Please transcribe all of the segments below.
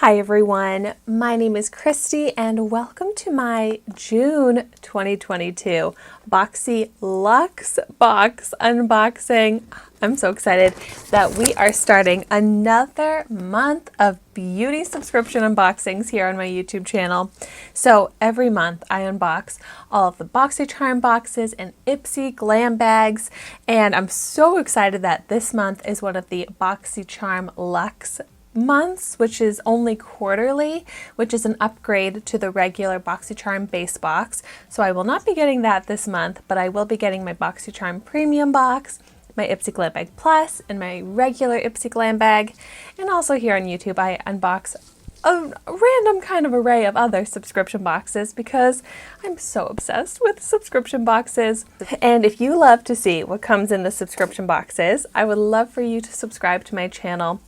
Hi everyone, my name is Christy and welcome to my June 2022 Boxy Luxe box unboxing. I'm so excited that we are starting another month of beauty subscription unboxings here on my YouTube channel. So every month I unbox all of the BOXYCHARM boxes and Ipsy glam bags, and I'm so excited that this month is one of the BOXYCHARM Luxe months, which is only quarterly, which is an upgrade to the regular BOXYCHARM base box. So I will not be getting that this month, but I will be getting my BOXYCHARM premium box, my Ipsy Glam Bag Plus, and my regular Ipsy Glam Bag. And also here on YouTube, I unbox a random kind of array of other subscription boxes because I'm so obsessed with subscription boxes. And if you love to see what comes in the subscription boxes, I would love for you to subscribe to my channel.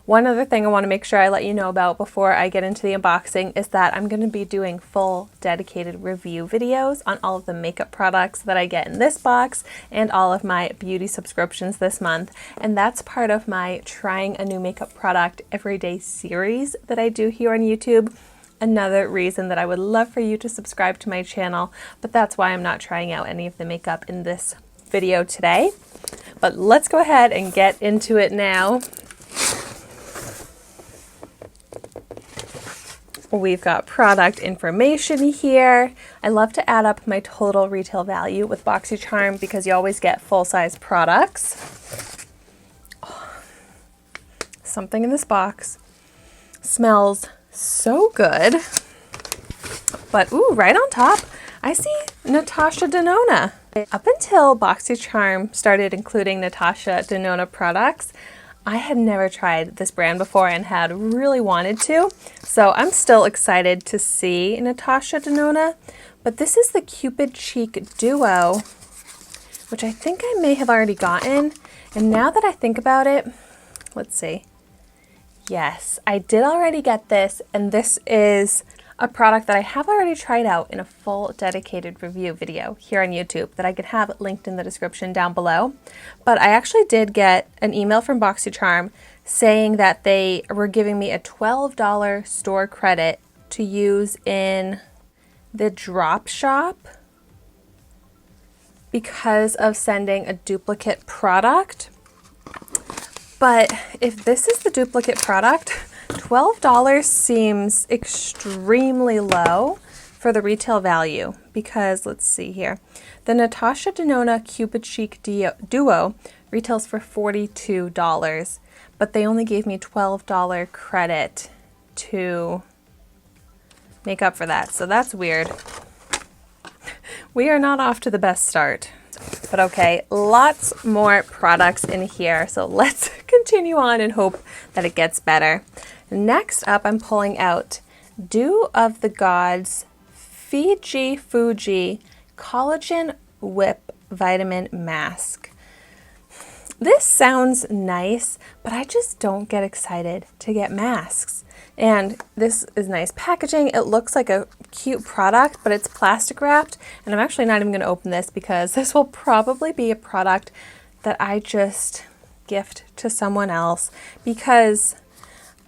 One other thing I want to make sure I let you know about before I get into the unboxing is that I'm going to be doing full dedicated review videos on all of the makeup products that I get in this box and all of my beauty subscriptions this month. And that's part of my trying a new makeup product everyday series that I do here on YouTube. Another reason that I would love for you to subscribe to my channel, but that's why I'm not trying out any of the makeup in this video today. But let's go ahead and get into it now. We've got product information here. I love to add up my total retail value with BOXYCHARM because you always get full-size products. Oh, something in this box smells so good. But ooh, right on top, I see Natasha Denona. Up until BOXYCHARM started including Natasha Denona products, I had never tried this brand before and had really wanted to, so I'm still excited to see Natasha Denona. But this is the Cupid Cheek Duo, which I think I may have already gotten. And now that I think about it, let's see. Yes, I did already get this, and this is a product that I have already tried out in a full dedicated review video here on YouTube that I could have linked in the description down below. But I actually did get an email from BOXYCHARM saying that they were giving me a $12 store credit to use in the drop shop because of sending a duplicate product. But if this is the duplicate product, $12 seems extremely low for the retail value because, let's see here, the Natasha Denona Cupid Cheek Duo retails for $42, but they only gave me $12 credit to make up for that, so that's weird. We are not off to the best start. But okay, lots more products in here, so let's continue on and hope that it gets better. Next up, I'm pulling out Dew of the Gods Fiji Fuji Collagen Whip Vitamin Mask. This sounds nice, but I just don't get excited to get masks. And this is nice packaging. It looks like a cute product, but it's plastic wrapped. And I'm actually not even going to open this because this will probably be a product that I just gift to someone else because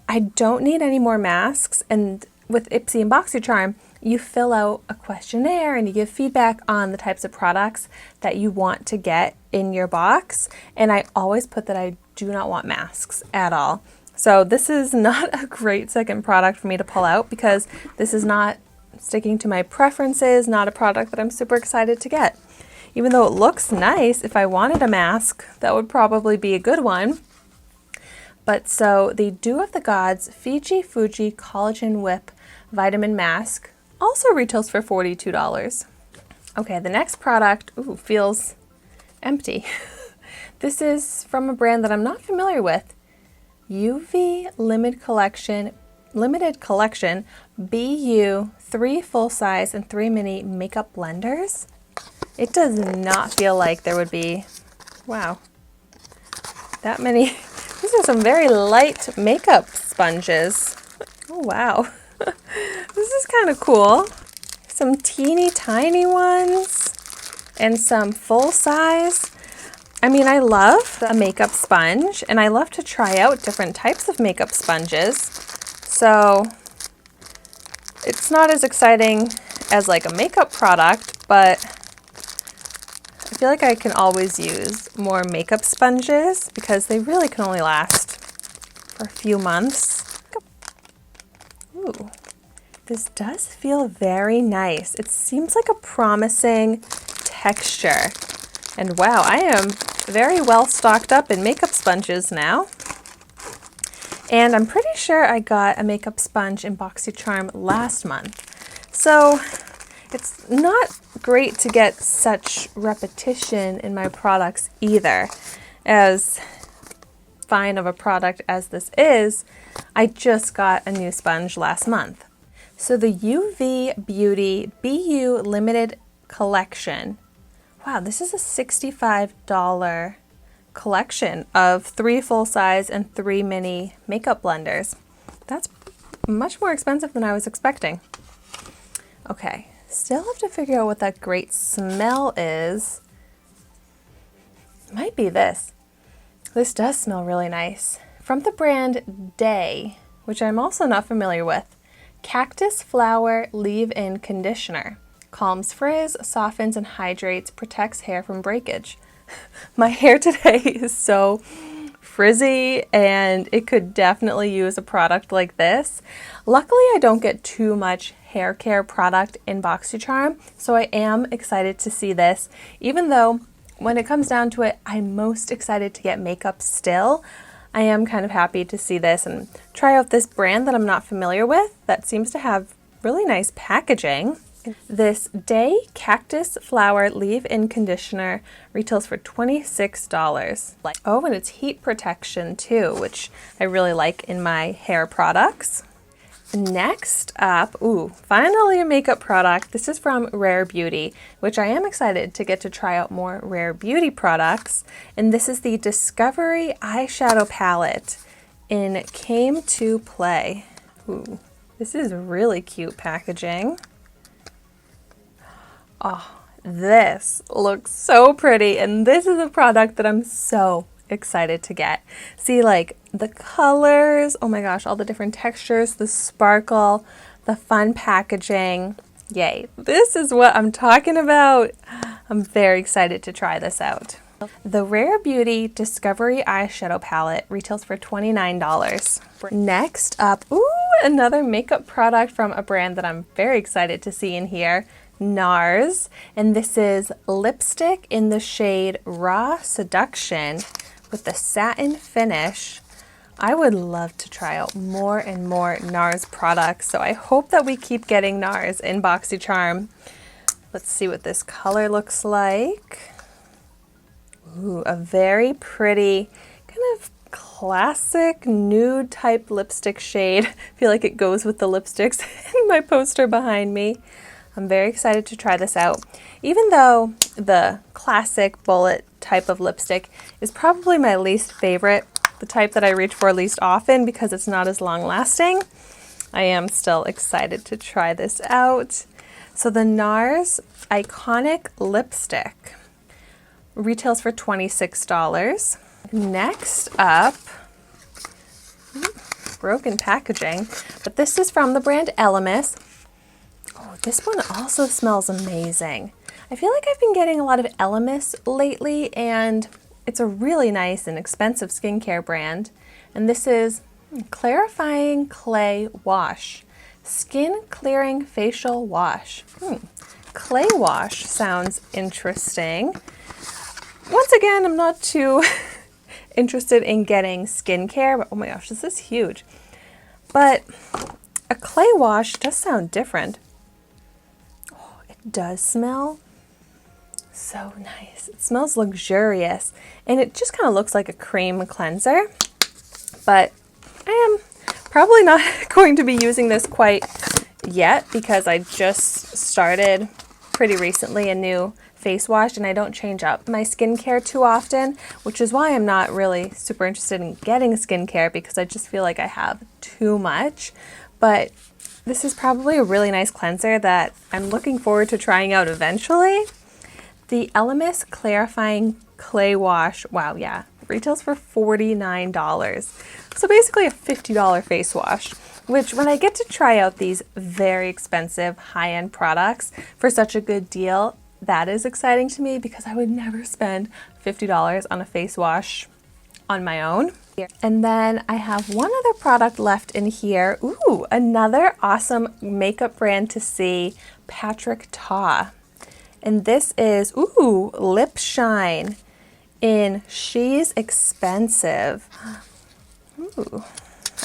I don't need any more masks. And with Ipsy and BOXYCHARM, you fill out a questionnaire and you give feedback on the types of products that you want to get in your box. And I always put that I do not want masks at all. So this is not a great second product for me to pull out because this is not sticking to my preferences, not a product that I'm super excited to get. Even though it looks nice, if I wanted a mask, that would probably be a good one. But so the Dew of the Gods Fiji Fuji Collagen Whip Vitamin Mask also retails for $42. Okay, the next product, feels empty. This is from a brand that I'm not familiar with. UV Limited Collection BU 3 full-size and 3 mini makeup blenders. It does not feel like there would be, wow, that many. These are some very light makeup sponges. Oh wow, this is kind of cool. Some teeny tiny ones and some full-size. I mean, I love a makeup sponge and I love to try out different types of makeup sponges. So it's not as exciting as like a makeup product, but I feel like I can always use more makeup sponges because they really can only last for a few months. Ooh, this does feel very nice. It seems like a promising texture. And wow, I am very well stocked up in makeup sponges now. And I'm pretty sure I got a makeup sponge in BOXYCHARM last month. So it's not great to get such repetition in my products either. As fine of a product as this is, I just got a new sponge last month. So the UV Beauty BU Limited Collection. Wow, this is a $65 collection of 3 full-size and 3 mini makeup blenders. That's much more expensive than I was expecting. Okay, still have to figure out what that great smell is. Might be this. This does smell really nice. From the brand Day, which I'm also not familiar with. Cactus Flower Leave-In Conditioner. Calms frizz, softens and hydrates, protects hair from breakage. My hair today is so frizzy and it could definitely use a product like this. Luckily, I don't get too much hair care product in BOXYCHARM, so I am excited to see this. Even though when it comes down to it, I'm most excited to get makeup still. I am kind of happy to see this and try out this brand that I'm not familiar with that seems to have really nice packaging. This Day Cactus Flower Leave-In Conditioner retails for $26. Oh, and it's heat protection too, which I really like in my hair products. Next up, ooh, finally a makeup product. This is from Rare Beauty, which I am excited to get to try out more Rare Beauty products. And this is the Discovery Eyeshadow Palette in Came to Play. Ooh, this is really cute packaging. Oh, this looks so pretty, and this is a product that I'm so excited to get. See, like, the colors, oh my gosh, all the different textures, the sparkle, the fun packaging. Yay, this is what I'm talking about. I'm very excited to try this out. The Rare Beauty Discovery Eyeshadow Palette retails for $29. Next up, ooh, another makeup product from a brand that I'm very excited to see in here. Nars, and this is lipstick in the shade Raw Seduction with the satin finish. I would love to try out more and more Nars products, so I hope that we keep getting Nars in BOXYCHARM. Let's see what this color looks like. Ooh, a very pretty kind of classic nude type lipstick shade. I feel like it goes with the lipsticks in my poster behind me. I'm very excited to try this out. Even though the classic bullet type of lipstick is probably my least favorite, the type that I reach for least often because it's not as long lasting, I am still excited to try this out. So the Nars Iconic Lipstick retails for $26. Next up, broken packaging, but this is from the brand Elemis. Oh, this one also smells amazing. I feel like I've been getting a lot of Elemis lately, and it's a really nice and expensive skincare brand. And this is Clarifying Clay Wash. Skin Clearing Facial Wash. Clay wash sounds interesting. Once again, I'm not too interested in getting skincare, but oh my gosh, this is huge. But a clay wash does sound different. It does smell so nice. It smells luxurious, and it just kind of looks like a cream cleanser, but I am probably not going to be using this quite yet because I just started pretty recently a new face wash and I don't change up my skincare too often, which is why I'm not really super interested in getting skincare because I just feel like I have too much. But this is probably a really nice cleanser that I'm looking forward to trying out eventually. The Elemis Clarifying Clay Wash, wow, yeah, retails for $49. So basically a $50 face wash. which when I get to try out these very expensive high-end products for such a good deal, that is exciting to me because I would never spend $50 on a face wash on my own. And then I have one other product left in here. Ooh, another awesome makeup brand to see, Patrick Ta. And this is, ooh, Lip Shine in She's Expensive. Ooh,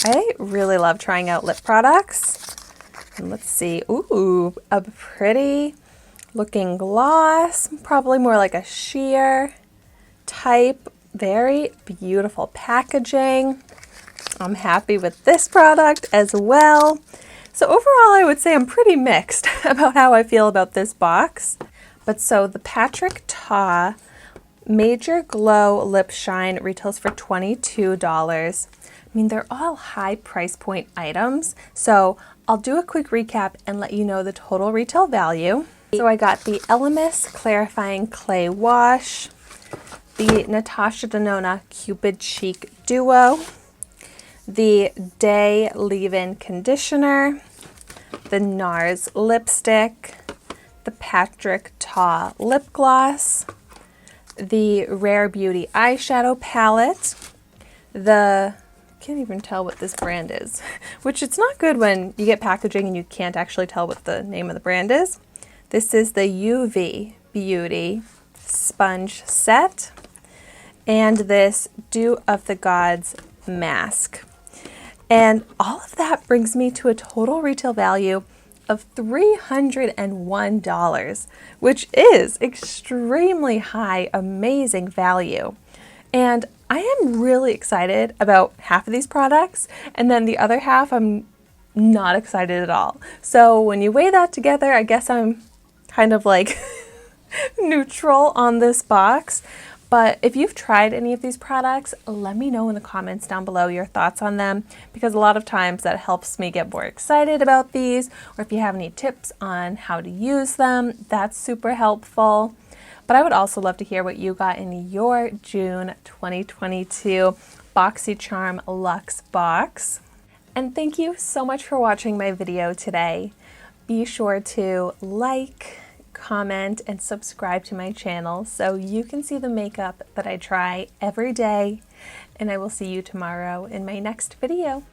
I really love trying out lip products. And let's see, ooh, a pretty looking gloss, probably more like a sheer type. Very beautiful packaging. I'm happy with this product as well. So overall, I would say I'm pretty mixed about how I feel about this box. But so the Patrick Ta Major Glow Lip Shine retails for $22. I mean, they're all high price point items. So I'll do a quick recap and let you know the total retail value. So I got the Elemis Clarifying Clay Wash, the Natasha Denona Cupid Cheek Duo, the Day Leave-In Conditioner, the Nars Lipstick, the Patrick Ta Lip Gloss, the Rare Beauty Eyeshadow Palette, I can't even tell what this brand is, which it's not good when you get packaging and you can't actually tell what the name of the brand is. This is the UV Beauty Sponge Set, and this Dew of the Gods mask. And all of that brings me to a total retail value of $301, which is extremely high, amazing value. And I am really excited about half of these products, and then the other half I'm not excited at all. So when you weigh that together, I guess I'm kind of like neutral on this box. But if you've tried any of these products, let me know in the comments down below your thoughts on them, because a lot of times that helps me get more excited about these, or if you have any tips on how to use them, that's super helpful. But I would also love to hear what you got in your June 2022 BOXYCHARM Luxe box. And thank you so much for watching my video today. Be sure to like, comment, and subscribe to my channel so you can see the makeup that I try every day. And I will see you tomorrow in my next video.